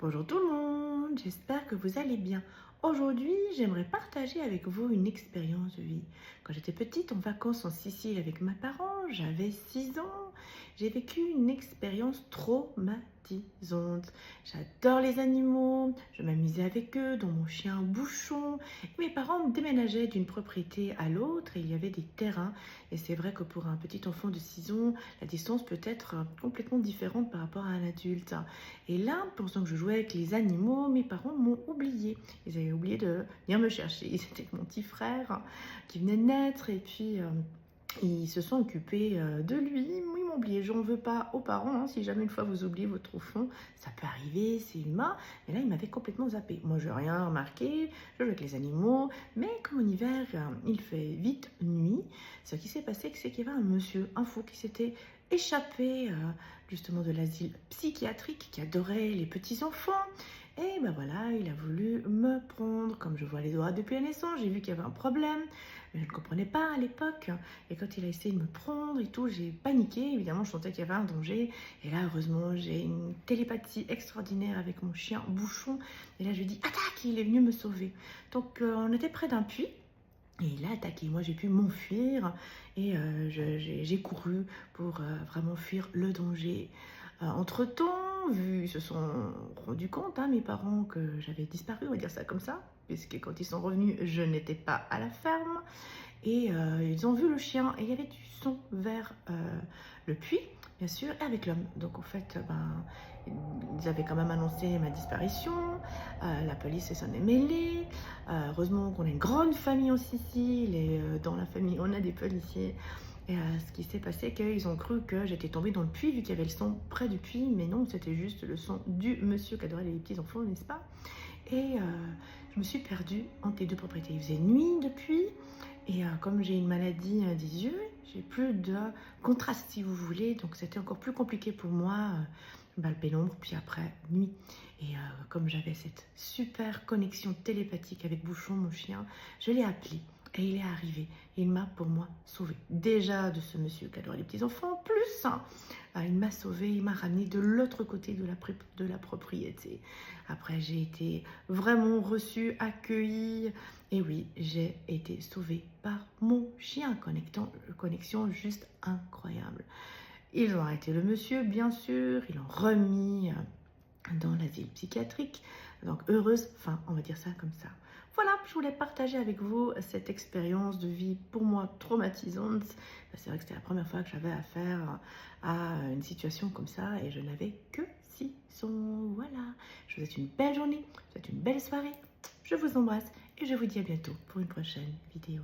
Bonjour tout le monde, j'espère que vous allez bien. Aujourd'hui, j'aimerais partager avec vous une expérience de vie. Quand j'étais petite en vacances en Sicile avec mes parents, j'avais 6 ans, j'ai vécu une expérience traumatisante. J'adore les animaux, je m'amusais avec eux, dont mon chien Bouchon. Et mes parents déménageaient d'une propriété à l'autre et il y avait des terrains. Et c'est vrai que pour un petit enfant de 6 ans, la distance peut être complètement différente par rapport à un adulte. Et là, pensant que je jouais avec les animaux, mes parents m'ont oublié. Ils avaient oublié de venir me chercher. C'était mon petit frère qui venait de naître et puis ils se sont occupés de lui. Ils m'ont oublié. J'en veux pas aux parents. Si jamais une fois vous oubliez votre enfant, ça peut arriver, c'est humain. Mais là, ils m'avaient complètement zappé. Moi, je n'ai rien remarqué. Je joue avec les animaux. Mais comme en hiver, il fait vite nuit. Ce qui s'est passé, c'est qu'il y avait un monsieur, un fou, qui s'était échappé justement de l'asile psychiatrique, qui adorait les petits-enfants. Et ben voilà, il a voulu me prendre. Comme je vois les doigts depuis la naissance, j'ai vu qu'il y avait un problème. Mais je ne comprenais pas à l'époque. Et quand il a essayé de me prendre et tout, j'ai paniqué. Évidemment, je sentais qu'il y avait un danger. Et là, heureusement, j'ai une télépathie extraordinaire avec mon chien Bouchon. Et là, je lui ai dit, attaque, il est venu me sauver. Donc, on était près d'un puits. Et il a attaqué. Moi, j'ai pu m'enfuir et j'ai couru pour vraiment fuir le danger. Entre-temps, ils se sont rendus compte, mes parents, que j'avais disparu, on va dire ça comme ça, puisque quand ils sont revenus, je n'étais pas à la ferme. Et ils ont vu le chien et il y avait du sang vers le puits, bien sûr, et avec l'homme. Donc en fait, ils avaient quand même annoncé ma disparition. La police s'en est mêlée. Heureusement qu'on a une grande famille en Sicile et dans la famille, on a des policiers. Et ce qui s'est passé, qu'ils ont cru que j'étais tombée dans le puits vu qu'il y avait le sang près du puits, mais non, c'était juste le sang du monsieur qui adorait les petits enfants, n'est-ce pas? Et je me suis perdue entre les deux propriétés. Il faisait nuit depuis, et comme j'ai une maladie des yeux, j'ai plus de contraste si vous voulez, donc c'était encore plus compliqué pour moi, le pénombre, puis après nuit. Et comme j'avais cette super connexion télépathique avec Bouchon, mon chien, je l'ai appelé. Et il est arrivé, il m'a pour moi sauvé. Déjà de ce monsieur qui adore les petits enfants, plus il m'a sauvé, il m'a ramené de l'autre côté de la propriété. Après j'ai été vraiment reçue, accueillie. Et oui, j'ai été sauvée par mon chien, connexion juste incroyable. Ils ont arrêté le monsieur, bien sûr, ils l'ont remis dans l'asile psychiatrique. Donc heureuse fin, on va dire ça comme ça. Voilà, je voulais partager avec vous cette expérience de vie pour moi traumatisante. C'est vrai que c'était la première fois que j'avais affaire à une situation comme ça et je n'avais que 6 ans. Voilà, je vous souhaite une belle journée, je vous souhaite une belle soirée. Je vous embrasse et je vous dis à bientôt pour une prochaine vidéo.